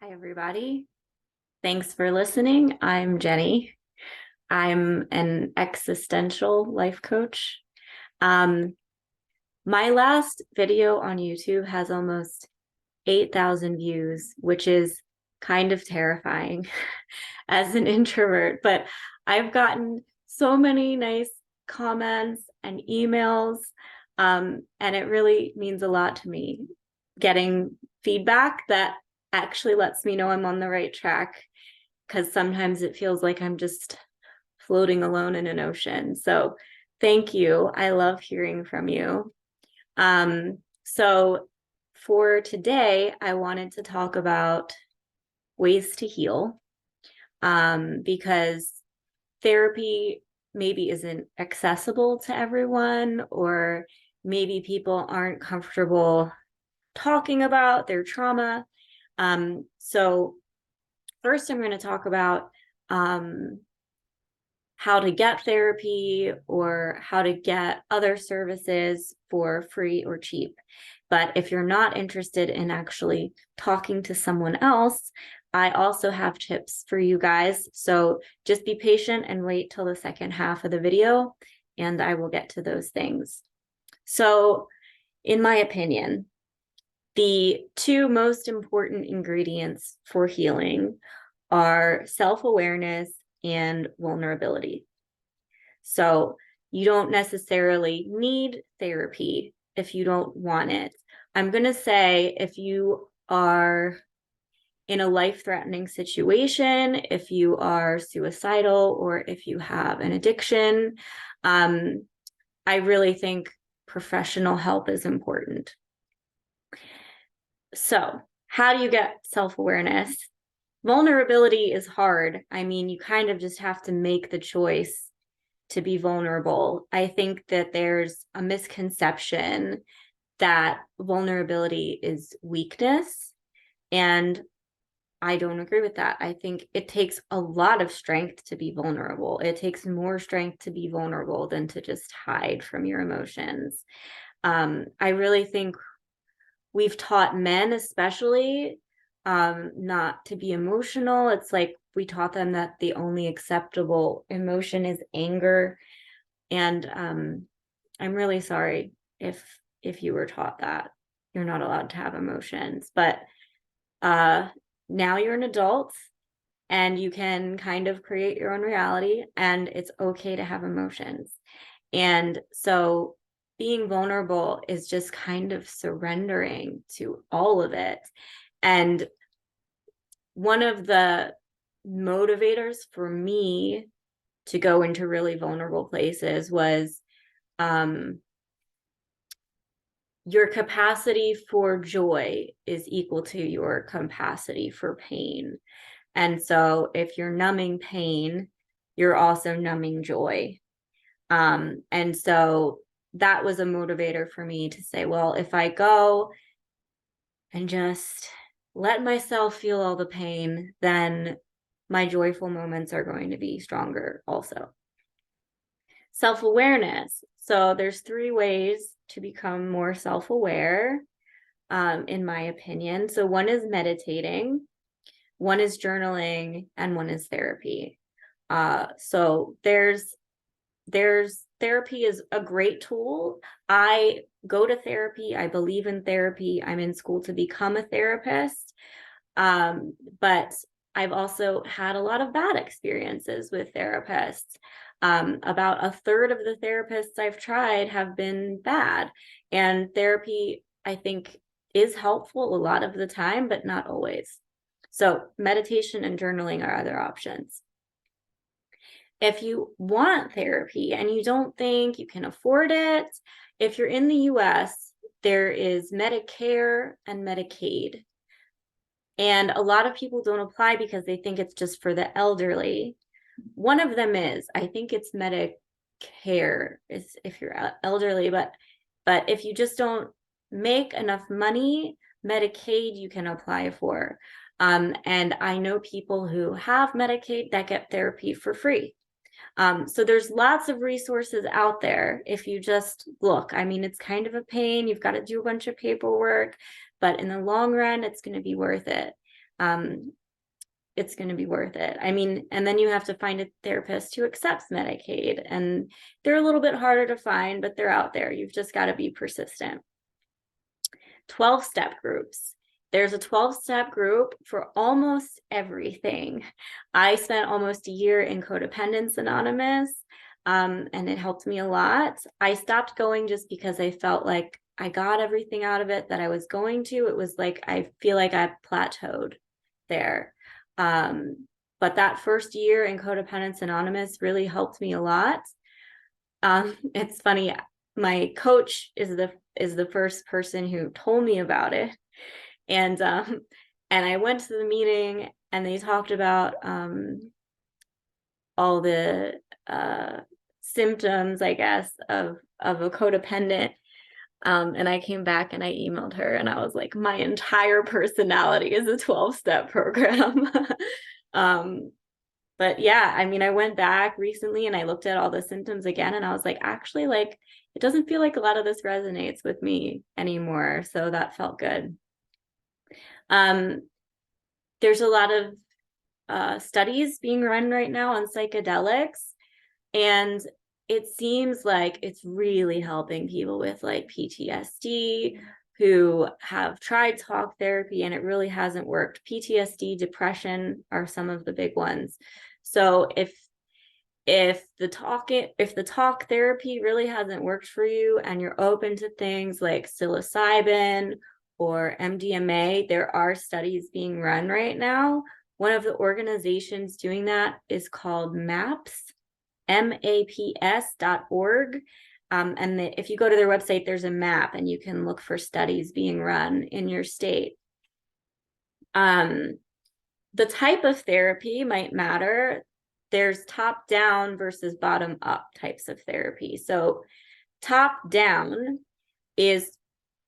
Hi, everybody. Thanks for listening. I'm Jenny. I'm an existential life coach. Um, my last video on YouTube has almost 8,000 views, which is kind of terrifying as an introvert, but I've gotten so many nice comments and emails, and it really means a lot to me getting feedback that actually lets me know I'm on the right track, because sometimes it feels like I'm just floating alone in an ocean. So thank you. I love hearing from you. So for today, I wanted to talk about ways to heal, because therapy maybe isn't accessible to everyone, or maybe people aren't comfortable talking about their trauma. So first, I'm going to talk about how to get therapy or how to get other services for free or cheap. But if you're not interested in actually talking to someone else, I also have tips for you guys. So just be patient and wait till the second half of the video, and I will get to those things. So, in my opinion, the two most important ingredients for healing are self-awareness and vulnerability. So you don't necessarily need therapy if you don't want it. I'm going to say if you are in a life-threatening situation, if you are suicidal, or if you have an addiction, I really think professional help is important. So how do you get self-awareness? Vulnerability is hard. I mean, you kind of just have to make the choice to be vulnerable. I think that there's a misconception that vulnerability is weakness, and I don't agree with that. I think it takes a lot of strength to be vulnerable. It takes more strength to be vulnerable than to just hide from your emotions. I really think we've taught men especially not to be emotional. It's like we taught them that the only acceptable emotion is anger. And I'm really sorry if you were taught that you're not allowed to have emotions. But now you're an adult and you can kind of create your own reality, and it's okay to have emotions. And so being vulnerable is just kind of surrendering to all of it. And one of the motivators for me to go into really vulnerable places was your capacity for joy is equal to your capacity for pain. And so if you're numbing pain, you're also numbing joy. And so that was a motivator for me to say, well, if I go and just let myself feel all the pain, then my joyful moments are going to be stronger also. Self-awareness. So there's 3 ways to become more self-aware, in my opinion. So one is meditating, one is journaling, and one is therapy. So there's therapy is a great tool. I go to therapy. I believe in therapy. I'm in school to become a therapist. But I've also had a lot of bad experiences with therapists. About a third of the therapists I've tried have been bad. And therapy, I think, is helpful a lot of the time, but not always. So meditation and journaling are other options. If you want therapy and you don't think you can afford it, if you're in the US, there is Medicare and Medicaid. And a lot of people don't apply because they think it's just for the elderly. One of them is, I think it's Medicare is if you're elderly, but if you just don't make enough money, Medicaid you can apply for. And I know people who have Medicaid that get therapy for free. So there's lots of resources out there if you just look. I mean, it's kind of a pain. You've got to do a bunch of paperwork, but in the long run, it's going to be worth it. it's going to be worth it. I mean, and then you have to find a therapist who accepts Medicaid, and they're a little bit harder to find, but they're out there. You've just got to be persistent. 12-step groups. There's a 12-step group for almost everything. I spent almost a year in Codependence Anonymous, and it helped me a lot. I stopped going just because I felt like I got everything out of it that I was going to. It was like, I feel like I plateaued there. But that first year in Codependence Anonymous really helped me a lot. It's funny, my coach is the first person who told me about it. And I went to the meeting, and they talked about all the symptoms, I guess, of a codependent. And I came back and I emailed her, and I was like, my entire personality is a 12-step program. But yeah, I mean, I went back recently and I looked at all the symptoms again, and I was like, actually, like, it doesn't feel like a lot of this resonates with me anymore. So that felt good. There's a lot of studies being run right now on psychedelics, and it seems like it's really helping people with like PTSD who have tried talk therapy and it really hasn't worked. PTSD, depression are some of the big ones. So if the talk therapy really hasn't worked for you, and you're open to things like psilocybin or MDMA, there are studies being run right now. One of the organizations doing that is called MAPS, MAPS.org. And if you go to their website, there's a map and you can look for studies being run in your state. The type of therapy might matter. There's top down versus bottom up types of therapy. So top down is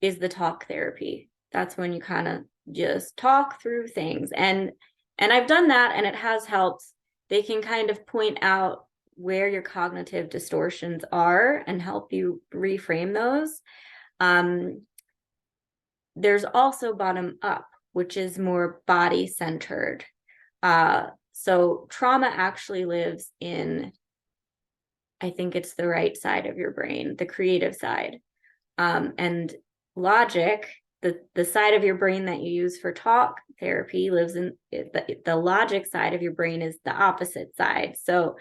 the talk therapy. That's when you kind of just talk through things. And I've done that, and it has helped. They can kind of point out where your cognitive distortions are and help you reframe those. There's also bottom up, which is more body centered. So trauma actually lives in, I think it's the right side of your brain, the creative side. And logic, the side of your brain that you use for talk therapy, lives in the logic side of your brain is the opposite side. So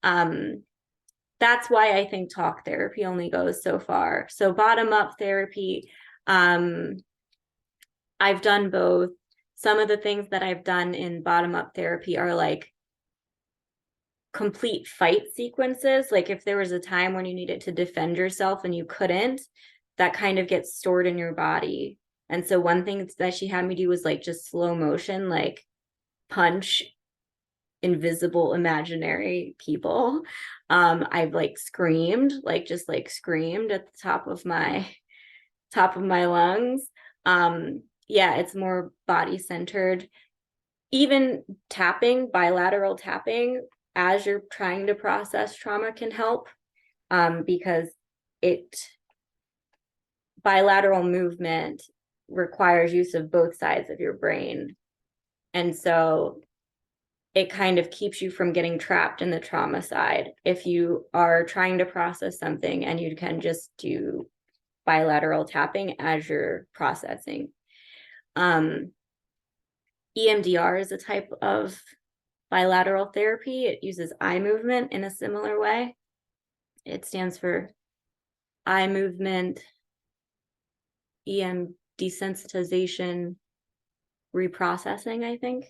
that's why I think talk therapy only goes so far. So bottom up therapy, I've done both. Some of the things that I've done in bottom up therapy are like complete fight sequences. Like if there was a time when you needed to defend yourself and you couldn't, that kind of gets stored in your body. And so one thing that she had me do was like just slow motion, like punch invisible imaginary people. I've like screamed, like just like screamed at the top of my lungs. Yeah, it's more body centered. Even tapping, bilateral tapping as you're trying to process trauma can help, because bilateral movement requires use of both sides of your brain. And so it kind of keeps you from getting trapped in the trauma side. If you are trying to process something and you can just do bilateral tapping as you're processing. EMDR is a type of bilateral therapy. It uses eye movement in a similar way. It stands for eye movement, EM desensitization, reprocessing, I think.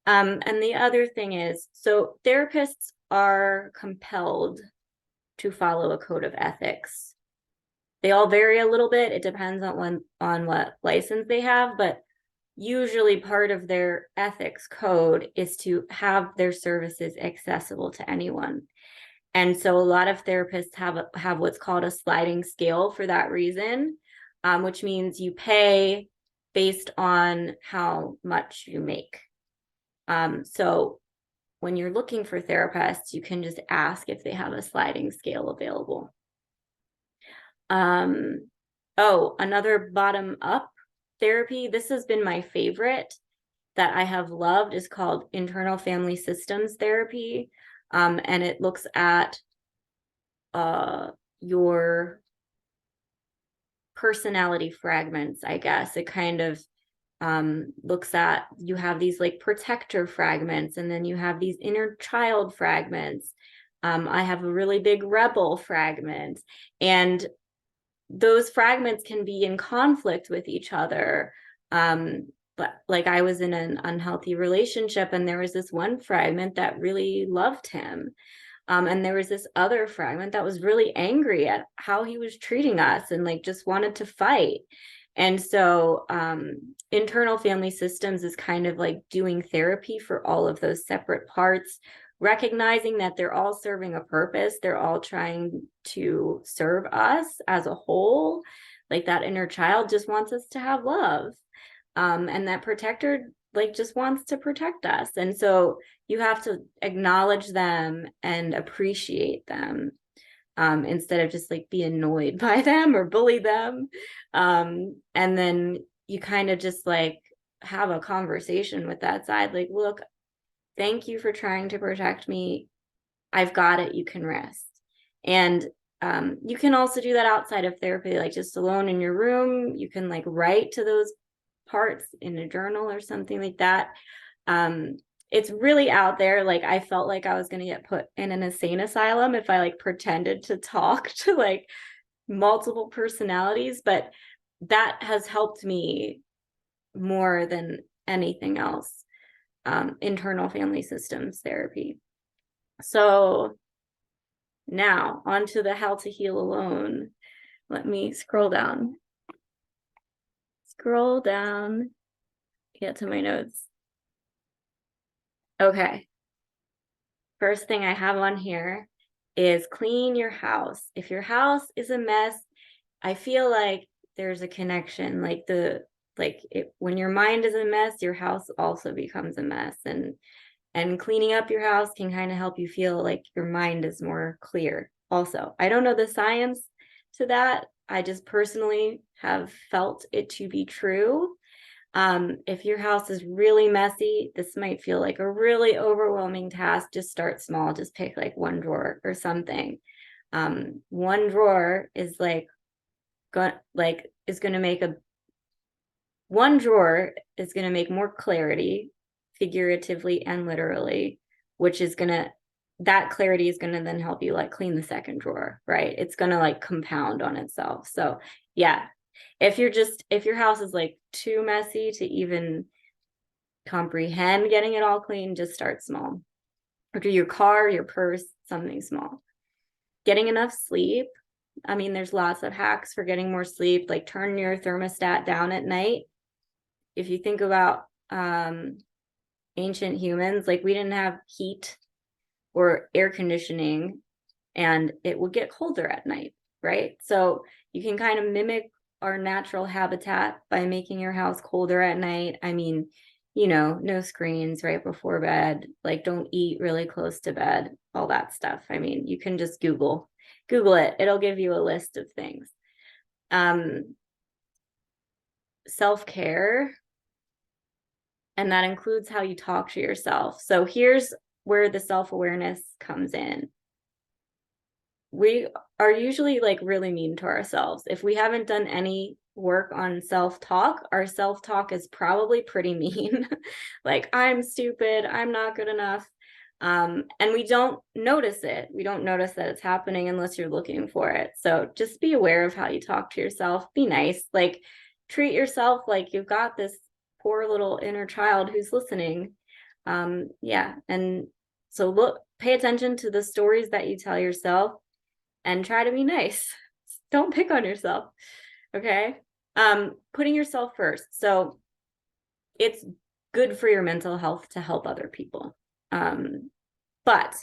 And the other thing is, so therapists are compelled to follow a code of ethics. They all vary a little bit. It depends on what license they have, but usually part of their ethics code is to have their services accessible to anyone. And so a lot of therapists have what's called a sliding scale for that reason, which means you pay based on how much you make. So when you're looking for therapists, you can just ask if they have a sliding scale available. Another bottom up therapy. This has been my favorite. that I have loved is called internal family systems therapy. And it looks at your personality fragments, I guess. It kind of looks at, you have these like protector fragments, and then you have these inner child fragments. I have a really big rebel fragment, and those fragments can be in conflict with each other. But like, I was in an unhealthy relationship, and there was this one fragment that really loved him. And there was this other fragment that was really angry at how he was treating us and like just wanted to fight. And so internal family systems is kind of like doing therapy for all of those separate parts, recognizing that they're all serving a purpose. They're all trying to serve us as a whole. Like, that inner child just wants us to have love. And that protector like just wants to protect us. And so you have to acknowledge them and appreciate them, instead of just like be annoyed by them or bully them. And then you kind of just like have a conversation with that side, like, look, thank you for trying to protect me. I've got it. You can rest. And you can also do that outside of therapy, like just alone in your room. You can like write to those parts in a journal or something like that. It's really out there. Like, I felt like I was going to get put in an insane asylum if I like pretended to talk to like multiple personalities, but that has helped me more than anything else. Internal family systems therapy. So now onto the how to heal alone. Let me scroll down. Get to my notes. Okay. First thing I have on here is clean your house. If your house is a mess, I feel like there's a connection. When your mind is a mess, your house also becomes a mess. And cleaning up your house can kind of help you feel like your mind is more clear. Also, I don't know the science to that. I just personally have felt it to be true. If your house is really messy, this might feel like a really overwhelming task. Just start small. Just pick like one drawer or something. One drawer is going to make more clarity, figuratively and literally, that clarity is going to then help you like clean the second drawer, right? It's going to like compound on itself. So yeah, if your house is like too messy to even comprehend getting it all clean, just start small. Or do your car, your purse, something small. Getting enough sleep. I mean, there's lots of hacks for getting more sleep, like turn your thermostat down at night. If you think about ancient humans, like, we didn't have heat or air conditioning, and it would get colder at night, right? So you can kind of mimic our natural habitat by making your house colder at night. I mean, no screens right before bed, like don't eat really close to bed, all that stuff. I mean, you can just Google it. It'll give you a list of things. Self-care, and that includes how you talk to yourself. So here's where the self-awareness comes in. We are usually like really mean to ourselves. If we haven't done any work on self-talk, our self-talk is probably pretty mean. Like, I'm stupid, I'm not good enough. And we don't notice it. We don't notice that it's happening unless you're looking for it. So just be aware of how you talk to yourself. Be nice. Like, treat yourself like you've got this poor little inner child who's listening. Yeah. And so pay attention to the stories that you tell yourself and try to be nice. Don't pick on yourself. Okay. Putting yourself first. So it's good for your mental health to help other people. But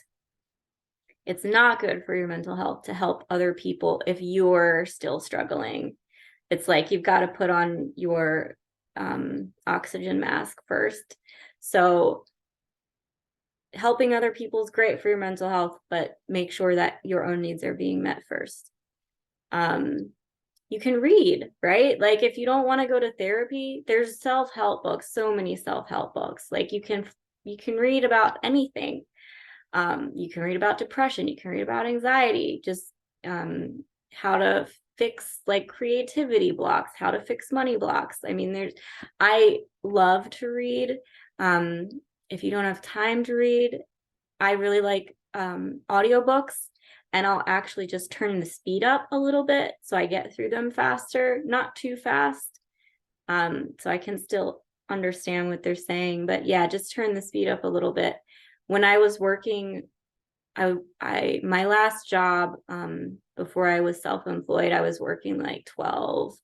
it's not good for your mental health to help other people if you're still struggling. It's like you've got to put on your oxygen mask first. So helping other people is great for your mental health, but make sure that your own needs are being met first. you can read, right? Like if you don't want to go to therapy, there's self-help books, so many self-help books. Like you can read about anything. You can read about depression, you can read about anxiety, just how to fix like creativity blocks, how to fix money blocks. I mean, I love to read. If you don't have time to read, I really like audiobooks, and I'll actually just turn the speed up a little bit so I get through them faster, not too fast. So I can still understand what they're saying, but yeah, just turn the speed up a little bit. When I was working, my last job, before I was self-employed, I was working like 12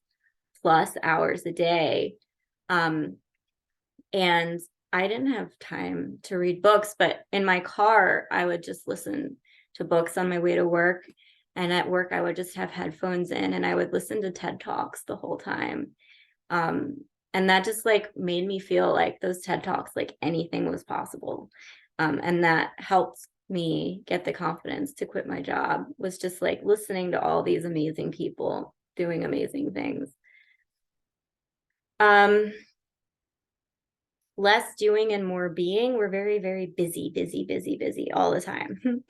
plus hours a day. And I didn't have time to read books, but in my car, I would just listen to books on my way to work. And at work, I would just have headphones in and I would listen to TED Talks the whole time. And that just like made me feel like those TED Talks, like anything was possible. And that helped me get the confidence to quit my job, was just like listening to all these amazing people doing amazing things. Less doing and more being. We're very, very busy, busy, busy, busy all the time.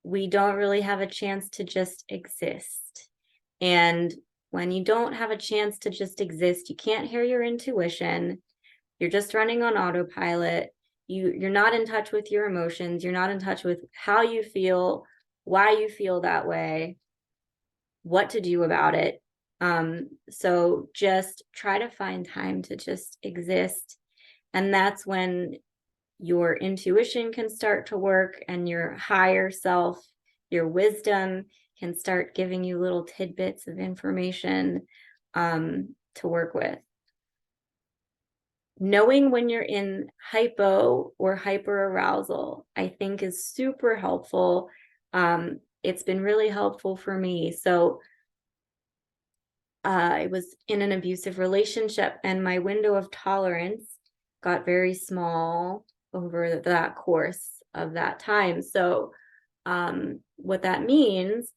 We don't really have a chance to just exist. And when you don't have a chance to just exist, you can't hear your intuition. You're just running on autopilot. You're not in touch with your emotions. You're not in touch with how you feel, why you feel that way, what to do about it. So just try to find time to just exist. And that's when your intuition can start to work and your higher self, your wisdom can start giving you little tidbits of information to work with. Knowing when you're in hypo or hyperarousal, I think is super helpful. It's been really helpful for me. So I was in an abusive relationship and my window of tolerance got very small over that course of that time. So what that means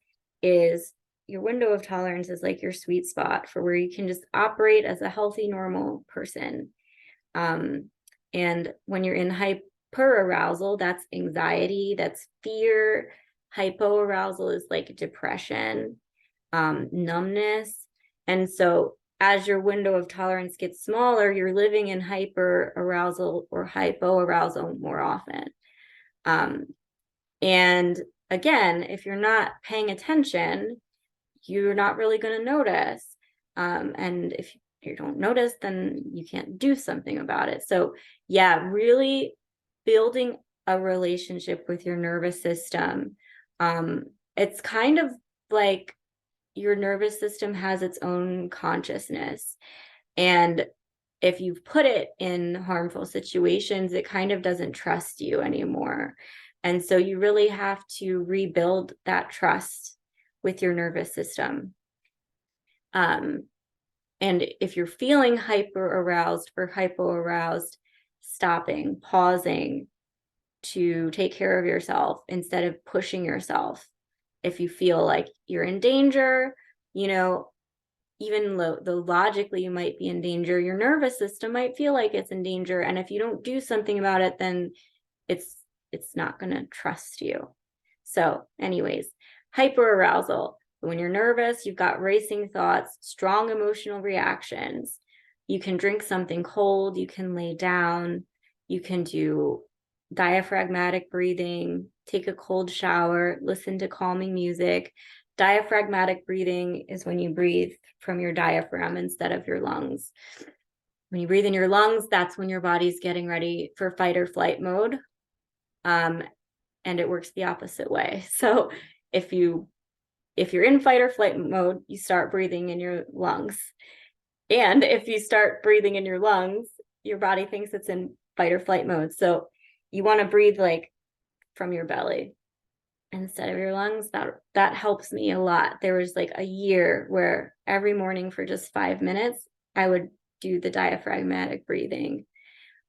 is your window of tolerance is like your sweet spot for where you can just operate as a healthy, normal person. And when you're in hyperarousal, that's anxiety, that's fear. Hypoarousal is like depression, numbness. And so as your window of tolerance gets smaller, you're living in hyperarousal or hypoarousal more often. And again, if you're not paying attention, you're not really going to notice. And if you don't notice, then you can't do something about it. So yeah, really building a relationship with your nervous system. It's kind of like your nervous system has its own consciousness. And if you've put it in harmful situations, it kind of doesn't trust you anymore. And so you really have to rebuild that trust with your nervous system. And if you're feeling hyper aroused or hypo aroused, stopping, pausing to take care of yourself instead of pushing yourself. If you feel like you're in danger, you know, even though logically you might be in danger, your nervous system might feel like it's in danger. And if you don't do something about it, then it's not going to trust you. So anyways, hyperarousal. When you're nervous, you've got racing thoughts, strong emotional reactions. You can drink something cold, you can lay down, you can do diaphragmatic breathing, take a cold shower, listen to calming music. Diaphragmatic breathing is when you breathe from your diaphragm instead of your lungs. When you breathe in your lungs, that's when your body's getting ready for fight or flight mode. And it works the opposite way. So if you're in fight or flight mode, you start breathing in your lungs. And if you start breathing in your lungs, your body thinks it's in fight or flight mode. So you want to breathe like from your belly instead of your lungs. That helps me a lot. There was like a year where every morning for just 5 minutes, I would do the diaphragmatic breathing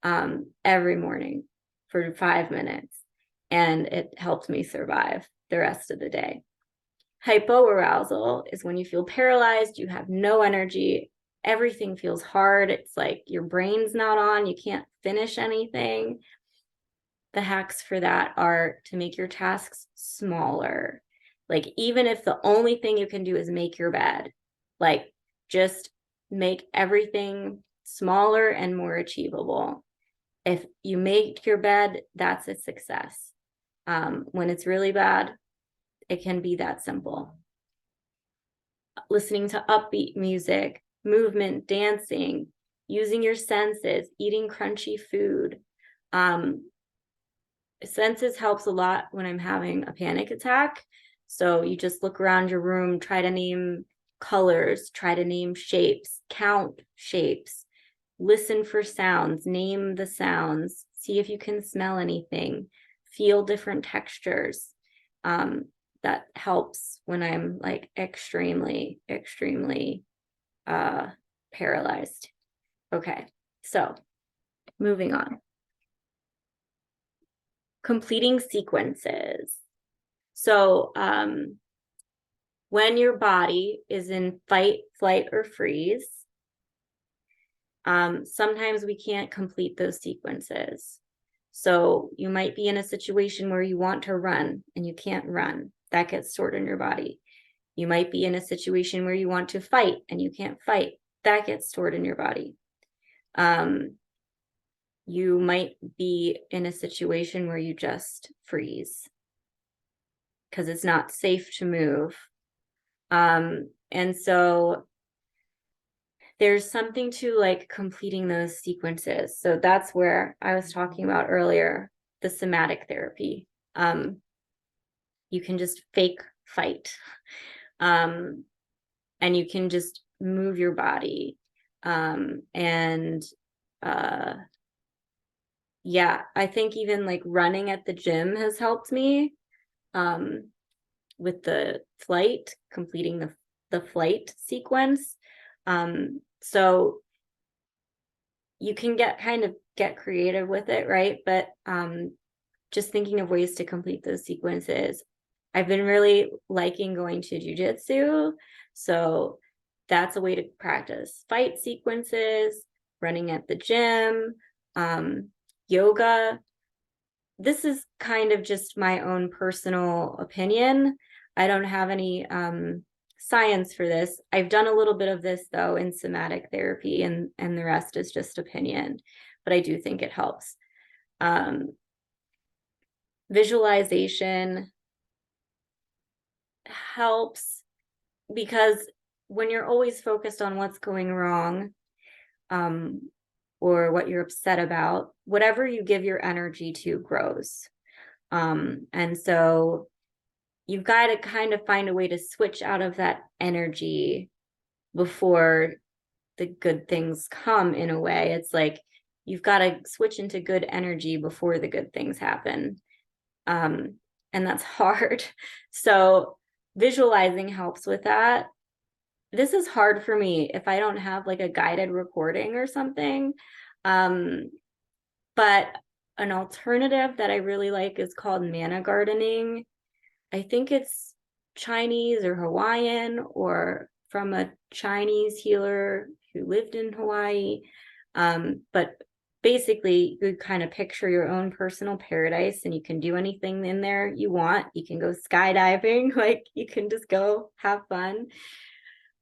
every morning for 5 minutes. And it helped me survive the rest of the day. Hypoarousal is when you feel paralyzed, you have no energy, everything feels hard. It's like your brain's not on, you can't finish anything. The hacks for that are to make your tasks smaller. Like, even if the only thing you can do is make your bed, like, just make everything smaller and more achievable. If you make your bed, that's a success. When it's really bad, it can be that simple. Listening to upbeat music, movement, dancing, using your senses, eating crunchy food. Senses helps a lot when I'm having a panic attack. So you just look around your room, try to name colors, try to name shapes, count shapes, listen for sounds, name the sounds, see if you can smell anything, feel different textures. That helps when I'm like extremely, extremely paralyzed. Okay, so moving on. Completing sequences. So when your body is in fight, flight, or freeze, sometimes we can't complete those sequences. So you might be in a situation where you want to run and you can't run. That gets stored in your body. You might be in a situation where you want to fight and you can't fight. That gets stored in your body. You might be in a situation where you just freeze because it's not safe to move. And so there's something to like completing those sequences. So that's where I was talking about earlier, the somatic therapy. You can just fake fight. And you can just move your body. Yeah, I think even like running at the gym has helped me with the flight, completing the flight sequence. So you can get creative with it, right? But just thinking of ways to complete those sequences. I've been really liking going to jujitsu. So that's a way to practice fight sequences, running at the gym, yoga. This is kind of just my own personal opinion. I don't have any science for this. I've done a little bit of this though in somatic therapy, and the rest is just opinion, but I do think it helps. Visualization helps because when you're always focused on what's going wrong, or what you're upset about, whatever you give your energy to grows. And so you've got to kind of find a way to switch out of that energy before the good things come, in a way. It's like you've got to switch into good energy before the good things happen. And that's hard. So visualizing helps with that. This is hard for me if I don't have like a guided recording or something. But an alternative that I really like is called mana gardening. I think it's Chinese or Hawaiian, or from a Chinese healer who lived in Hawaii. But basically, you kind of picture your own personal paradise, and you can do anything in there you want. You can go skydiving, like you can just go have fun.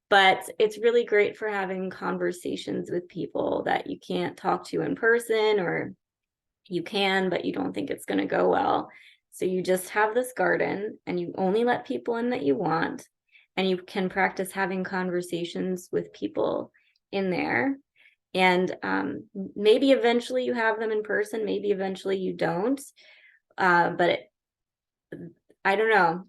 But it's really great for having conversations with people that you can't talk to in person, or you can, but you don't think it's going to go well. So you just have this garden and you only let people in that you want, and you can practice having conversations with people in there. And maybe eventually you have them in person, maybe eventually you don't. But I don't know.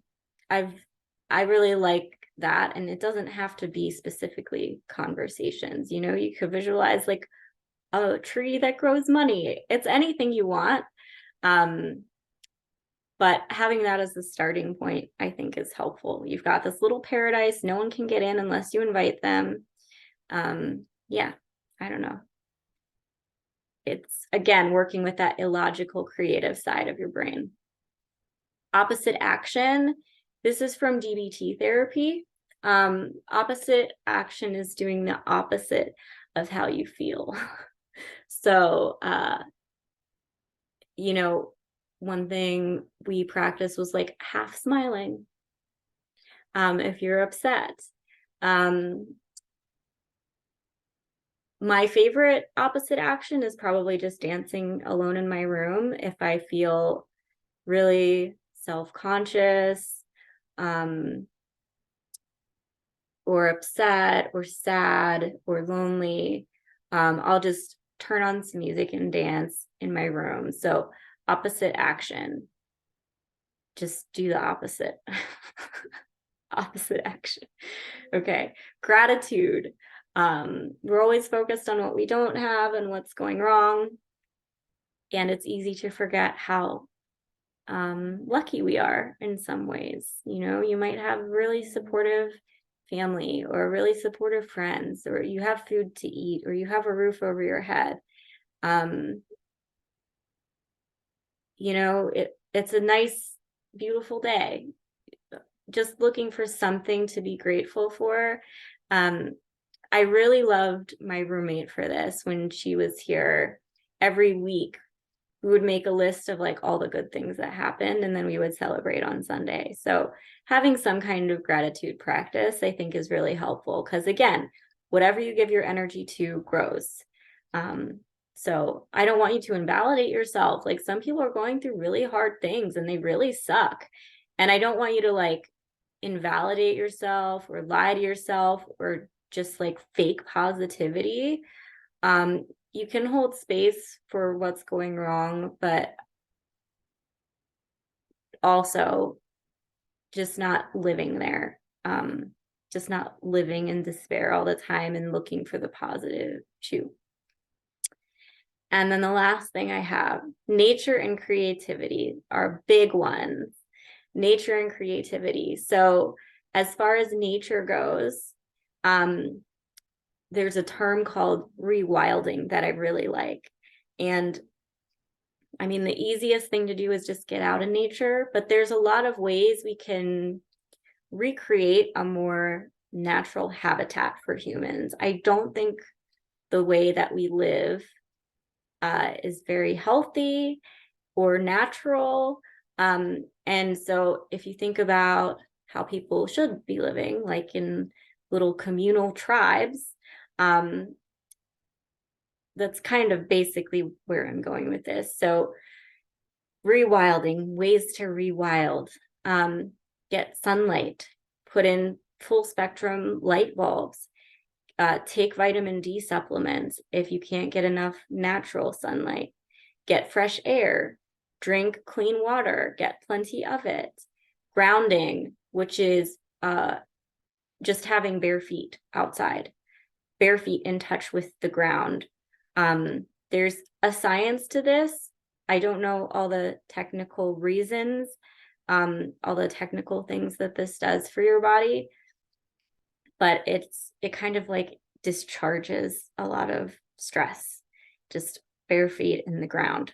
I really like that. And it doesn't have to be specifically conversations. You could visualize like a tree that grows money. It's anything you want. But having that as the starting point, I think, is helpful. You've got this little paradise. No one can get in unless you invite them. Yeah, I don't know. It's, again, working with that illogical creative side of your brain. Opposite action This is from DBT therapy. Opposite action is doing the opposite of how you feel. So, you know, one thing we practiced was like half smiling. If you're upset. My favorite opposite action is probably just dancing alone in my room if I feel really self-conscious, or upset or sad or lonely. I'll just turn on some music and dance in my room. So opposite action, just do the opposite. Opposite action. Okay. Gratitude. We're always focused on what we don't have and what's going wrong. And it's easy to forget how lucky we are in some ways. You know, you might have really supportive family or really supportive friends, or you have food to eat, or you have a roof over your head. You know, it's a nice, beautiful day. Just looking for something to be grateful for. I really loved my roommate for this. When she was here, every week we would make a list of like all the good things that happened, and then we would celebrate on Sunday. So having some kind of gratitude practice, I think, is really helpful, because again, whatever you give your energy to grows. So I don't want you to invalidate yourself. Like, some people are going through really hard things and they really suck. And I don't want you to like invalidate yourself or lie to yourself or just like fake positivity. You can hold space for what's going wrong, but also just not living there. Just not living in despair all the time and looking for the positive too. And then the last thing I have, nature and creativity are big ones. Nature and creativity. So as far as nature goes, there's a term called rewilding that I really like. And I mean, the easiest thing to do is just get out in nature, but there's a lot of ways we can recreate a more natural habitat for humans. I don't think the way that we live is very healthy or natural. And so if you think about how people should be living, like in little communal tribes, that's kind of basically where I'm going with this. So rewilding, ways to rewild, get sunlight, put in full spectrum light bulbs, take vitamin D supplements if you can't get enough natural sunlight, get fresh air, drink clean water, get plenty of it. Grounding, which is just having bare feet outside, bare feet in touch with the ground. There's a science to this. I don't know all the technical reasons, all the technical things that this does for your body, but it kind of like discharges a lot of stress, just bare feet in the ground.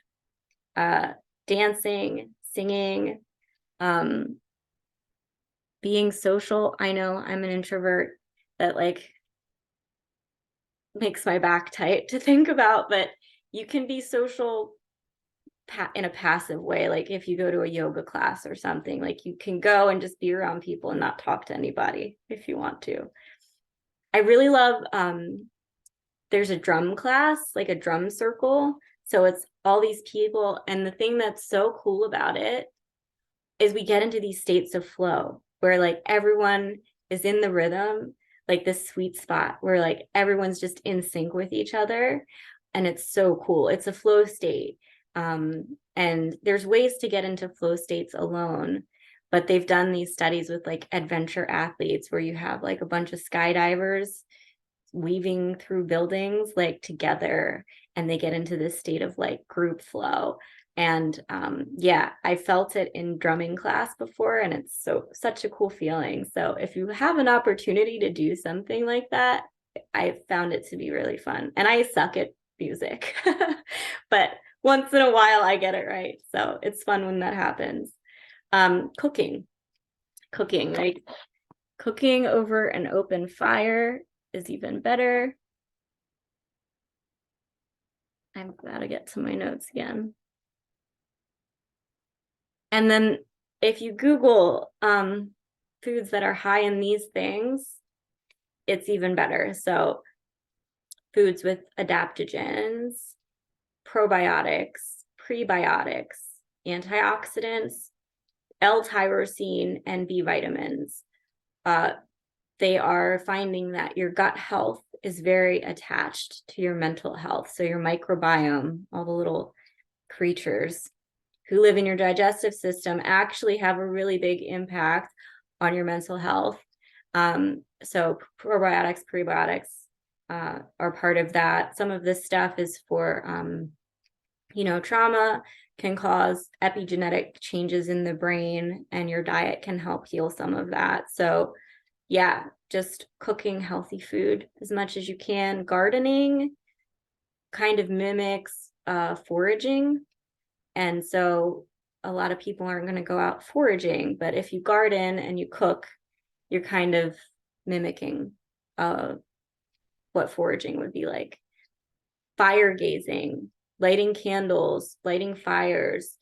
Dancing, singing, being social. I know I'm an introvert, that like makes my back tight to think about, but you can be social in a passive way. Like if you go to a yoga class or something, like you can go and just be around people and not talk to anybody if you want to. I really love, there's a drum class, like a drum circle. So it's all these people. And the thing that's so cool about it is we get into these states of flow where like everyone is in the rhythm, like this sweet spot where like everyone's just in sync with each other. And it's so cool. It's a flow state. And there's ways to get into flow states alone, but they've done these studies with like adventure athletes where you have like a bunch of skydivers weaving through buildings like together, and they get into this state of like group flow. And yeah, I felt it in drumming class before, and it's such a cool feeling. So if you have an opportunity to do something like that, I found it to be really fun. And I suck at music, but once in a while I get it right. So it's fun when that happens. Cooking. cooking, like cooking over an open fire is even better. I've got to get to my notes again. And then if you Google foods that are high in these things, it's even better. So foods with adaptogens, probiotics, prebiotics, antioxidants, L-tyrosine, and B vitamins. They are finding that your gut health is very attached to your mental health. So your microbiome, all the little creatures who live in your digestive system actually have a really big impact on your mental health. So probiotics, prebiotics are part of that. Some of this stuff is for, trauma can cause epigenetic changes in the brain, and your diet can help heal some of that. So yeah, just cooking healthy food as much as you can. Gardening kind of mimics foraging. And so a lot of people aren't going to go out foraging, but if you garden and you cook, you're kind of mimicking what foraging would be like. Fire gazing, lighting candles, lighting fires.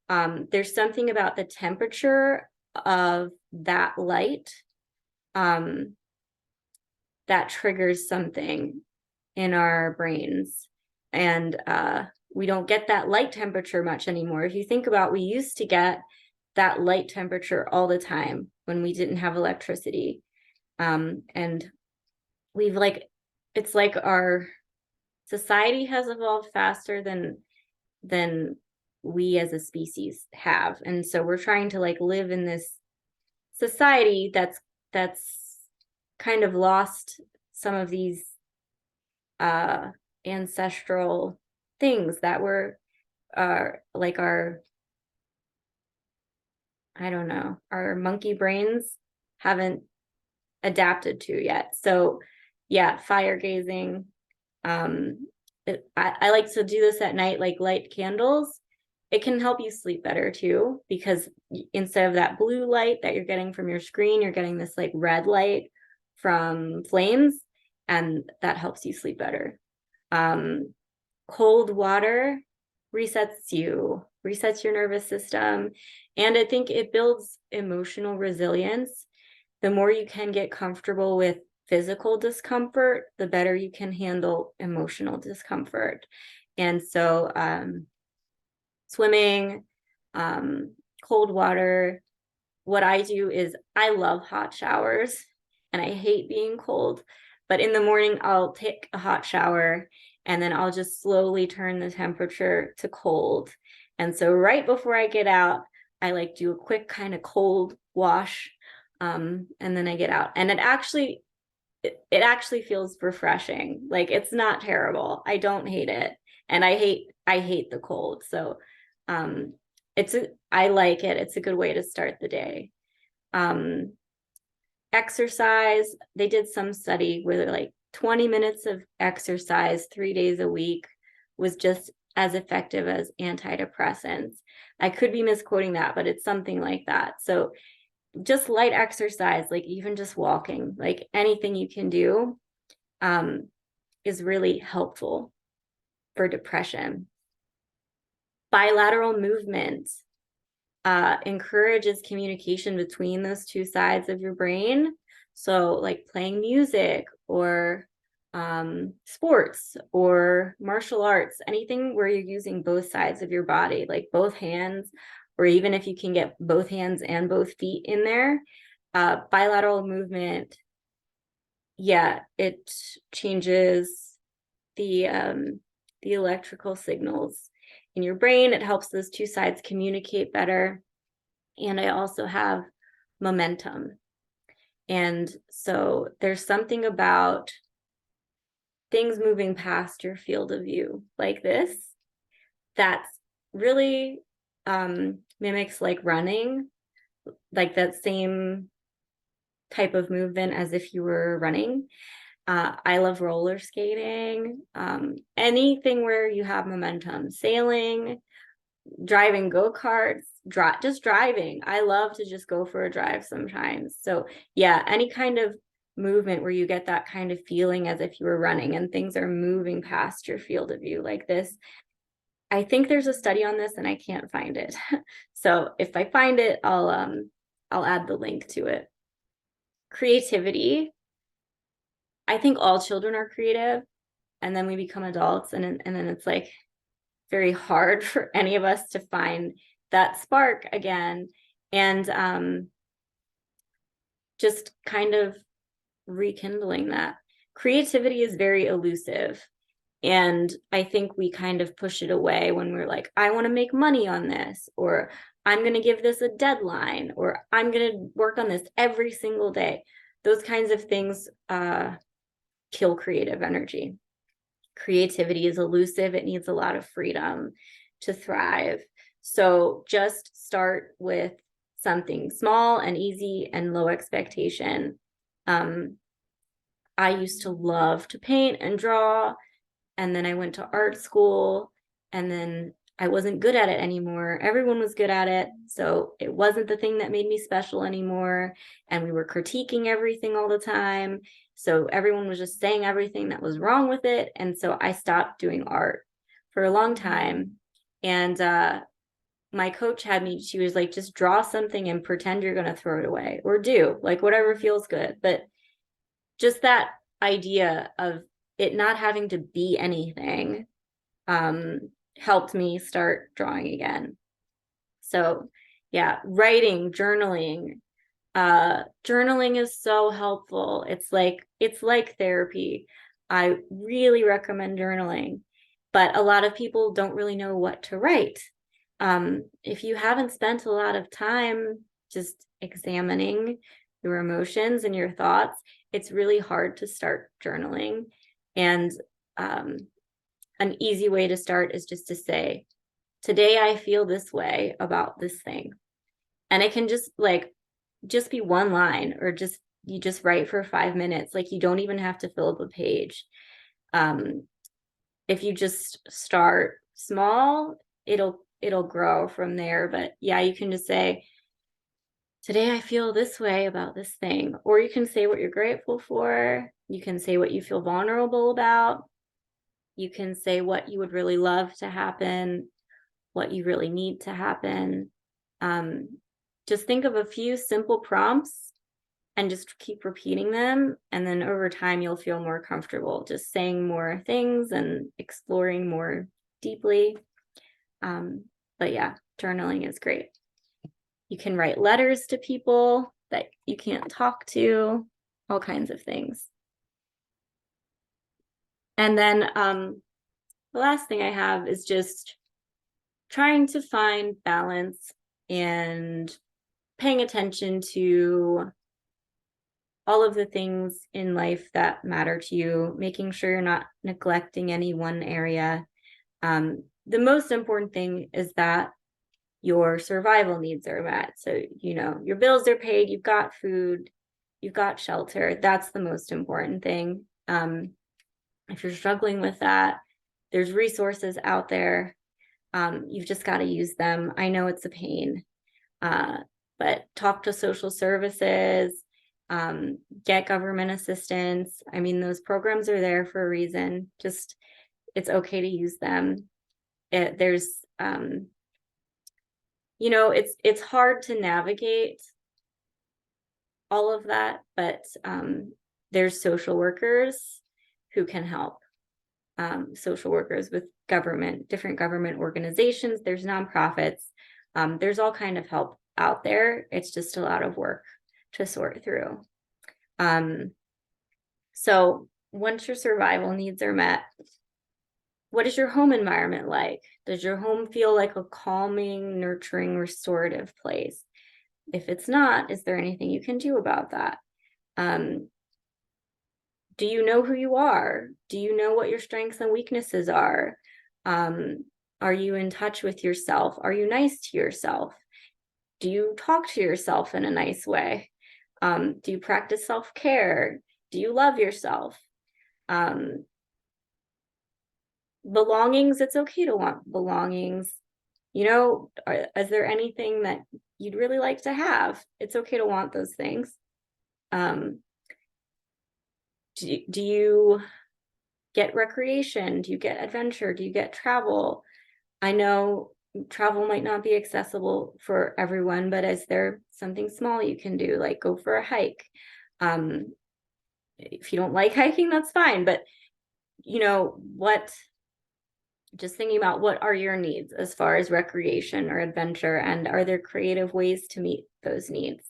There's something about the temperature of that light that triggers something in our brains. And we don't get that light temperature much anymore. If you think about, we used to get that light temperature all the time when we didn't have electricity. And we've it's like our society has evolved faster than we as a species have. And so we're trying to live in this society that's kind of lost some of these ancestral things that were like our monkey brains haven't adapted to yet. So yeah, fire gazing. I like to do this at night, like light candles. It can help you sleep better too, because instead of that blue light that you're getting from your screen, you're getting this red light from flames, and that helps you sleep better. Cold water resets your nervous system, and I think it builds emotional resilience. The more you can get comfortable with physical discomfort, the better you can handle emotional discomfort. And so swimming, cold water. What I do is I love hot showers and I hate being cold, but in the morning I'll take a hot shower and then I'll just slowly turn the temperature to cold. And so right before I get out, I do a quick kind of cold wash, and then I get out. And it actually feels refreshing. It's not terrible. I don't hate it. And I hate the cold. So I like it. It's a good way to start the day. Exercise. They did some study where 20 minutes of exercise 3 days a week was just as effective as antidepressants. I could be misquoting that, but it's something like that. So just light exercise, even just walking, anything you can do is really helpful for depression. Bilateral movement encourages communication between those two sides of your brain. So playing music or sports or martial arts, anything where you're using both sides of your body, both hands, or even if you can get both hands and both feet in there. Bilateral movement, yeah, it changes the electrical signals in your brain. It helps those two sides communicate better. And I also have momentum. And so there's something about things moving past your field of view like this that's really mimics running, that same type of movement as if you were running. I love roller skating, anything where you have momentum, sailing, driving go-karts, just driving. I love to just go for a drive sometimes. So yeah, any kind of movement where you get that kind of feeling as if you were running and things are moving past your field of view like this. I think there's a study on this and I can't find it. So if I find it, I'll add the link to it. Creativity. I think all children are creative, and then we become adults, and then it's like very hard for any of us to find that spark again. And just kind of rekindling that. Creativity is very elusive. And I think we kind of push it away when we're like, I want to make money on this, or I'm going to give this a deadline, or I'm going to work on this every single day. Those kinds of things kill creative energy. Creativity is elusive. It needs a lot of freedom to thrive. So just start with something small and easy and low expectation. I used to love to paint and draw, and then I went to art school, and then I wasn't good at it anymore. Everyone was good at it, so it wasn't the thing that made me special anymore, and we were critiquing everything all the time, so everyone was just saying everything that was wrong with it, and so I stopped doing art for a long time. And my coach had me, she was like, just draw something and pretend you're going to throw it away, or do like whatever feels good. But just that idea of it not having to be anything helped me start drawing again. So yeah, writing, journaling. Journaling is so helpful. It's like therapy. I really recommend journaling, but a lot of people don't really know what to write. If you haven't spent a lot of time just examining your emotions and your thoughts, it's really hard to start journaling. And an easy way to start is just to say, today I feel this way about this thing. And it can just be one line, or you just write for 5 minutes. Like, you don't even have to fill up a page. If you just start small, it'll grow from there. But yeah, you can just say, today I feel this way about this thing. Or you can say what you're grateful for. You can say what you feel vulnerable about. You can say what you would really love to happen, what you really need to happen. Just think of a few simple prompts and just keep repeating them. And then over time, you'll feel more comfortable just saying more things and exploring more deeply. But yeah, journaling is great. You can write letters to people that you can't talk to, all kinds of things. And then the last thing I have is just trying to find balance and paying attention to all of the things in life that matter to you, making sure you're not neglecting any one area. The most important thing is that your survival needs are met. So, your bills are paid, you've got food, you've got shelter. That's the most important thing. If you're struggling with that, there's resources out there. You've just got to use them. I know it's a pain, but talk to social services, get government assistance. I mean, those programs are there for a reason. Just, it's okay to use them. It's hard to navigate all of that, but there's social workers who can help. Social workers with different government organizations, there's nonprofits, there's all kind of help out there. It's just a lot of work to sort through. So once your survival needs are met, what is your home environment like? Does your home feel like a calming, nurturing, restorative place? If it's not, is there anything you can do about that? Do you know who you are? Do you know what your strengths and weaknesses are? Are you in touch with yourself? Are you nice to yourself? Do you talk to yourself in a nice way? Do you practice self-care? Do you love yourself? Belongings, it's okay to want belongings. Is there anything that you'd really like to have? It's okay to want those things. Do you get recreation? Do you get adventure? Do you get travel? I know travel might not be accessible for everyone, but is there something small you can do, like go for a hike? If you don't like hiking, that's fine, but just thinking about what are your needs as far as recreation or adventure, and are there creative ways to meet those needs?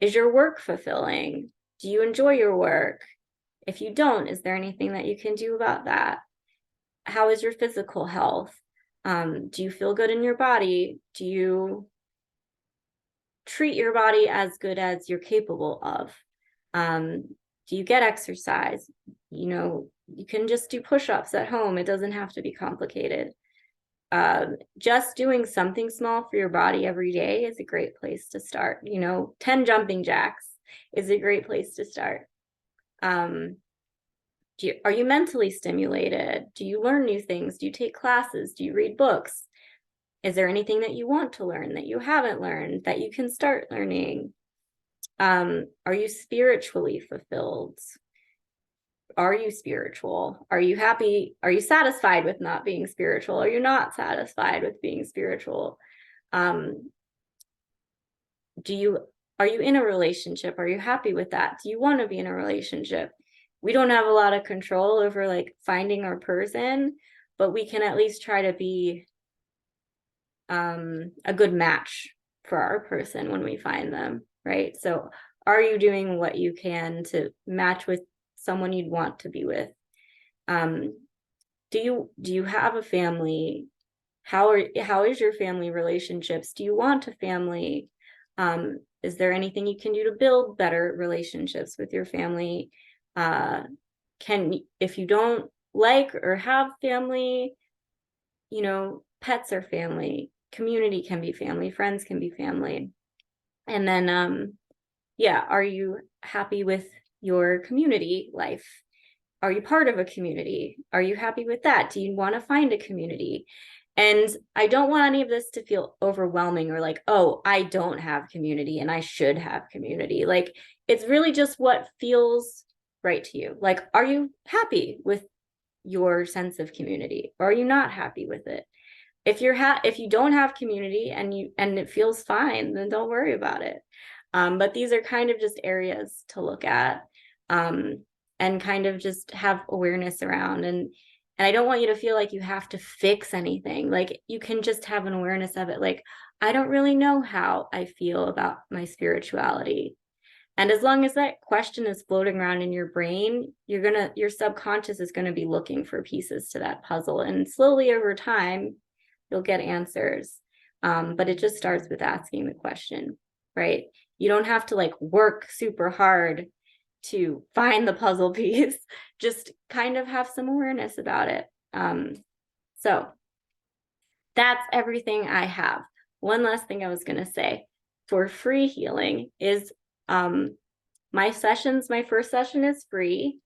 Is your work fulfilling? Do you enjoy your work? If you don't, is there anything that you can do about that? How is your physical health? Do you feel good in your body? Do you treat your body as good as you're capable of? Do you get exercise? You can just do push-ups at home. It doesn't have to be complicated. Just doing something small for your body every day is a great place to start. 10 jumping jacks is a great place to start. Are you mentally stimulated? Do you learn new things? Do you take classes? Do you read books? Is there anything that you want to learn that you haven't learned that you can start learning? Are you spiritually fulfilled? Are you spiritual? Are you happy? Are you satisfied with not being spiritual? Are you not satisfied with being spiritual? Are you in a relationship? Are you happy with that? Do you want to be in a relationship? We don't have a lot of control over like finding our person, but we can at least try to be a good match for our person when we find them, right? So are you doing what you can to match with someone you'd want to be with? Do you have a family? How is your family relationships? Do you want a family? Is there anything you can do to build better relationships with your family? If you don't like or have family, pets are family, community can be family, friends can be family. And then, are you happy with your community life? Are you part of a community? Are you happy with that? Do you want to find a community? And I don't want any of this to feel overwhelming or like, oh, I don't have community and I should have community. Like, it's really just what feels right to you. Like, are you happy with your sense of community, or are you not happy with it? If you don't have community and it feels fine, then don't worry about it. But these are kind of just areas to look at, and kind of just have awareness around. And I don't want you to feel like you have to fix anything. Like, you can just have an awareness of it. Like, I don't really know how I feel about my spirituality. And as long as that question is floating around in your brain, your subconscious is going to be looking for pieces to that puzzle. And slowly over time, you'll get answers. But it just starts with asking the question, right? You don't have to like work super hard to find the puzzle piece. Just kind of have some awareness about it. So that's everything I have. One last thing I was going to say for free healing is my first session is free.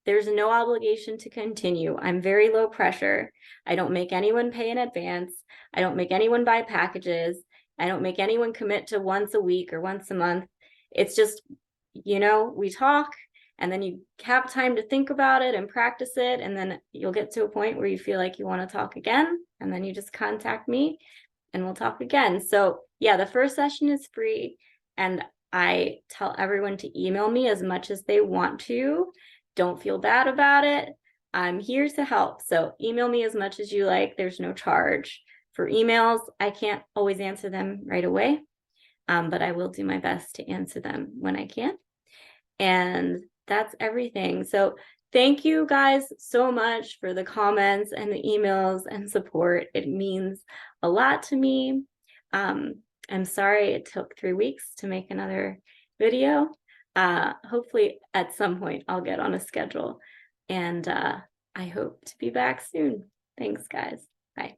There's no obligation to continue. I'm very low pressure. I don't make anyone pay in advance. I don't make anyone buy packages. I don't make anyone commit to once a week or once a month. It's just, we talk, and then you have time to think about it and practice it. And then you'll get to a point where you feel like you want to talk again. And then you just contact me and we'll talk again. So yeah, the first session is free. And I tell everyone to email me as much as they want to. Don't feel bad about it. I'm here to help. So email me as much as you like. There's no charge for emails. I can't always answer them right away, but I will do my best to answer them when I can. And that's everything. So thank you guys so much for the comments and the emails and support. It means a lot to me. I'm sorry it took 3 weeks to make another video. Hopefully at some point I'll get on a schedule, and I hope to be back soon. Thanks, guys. Bye.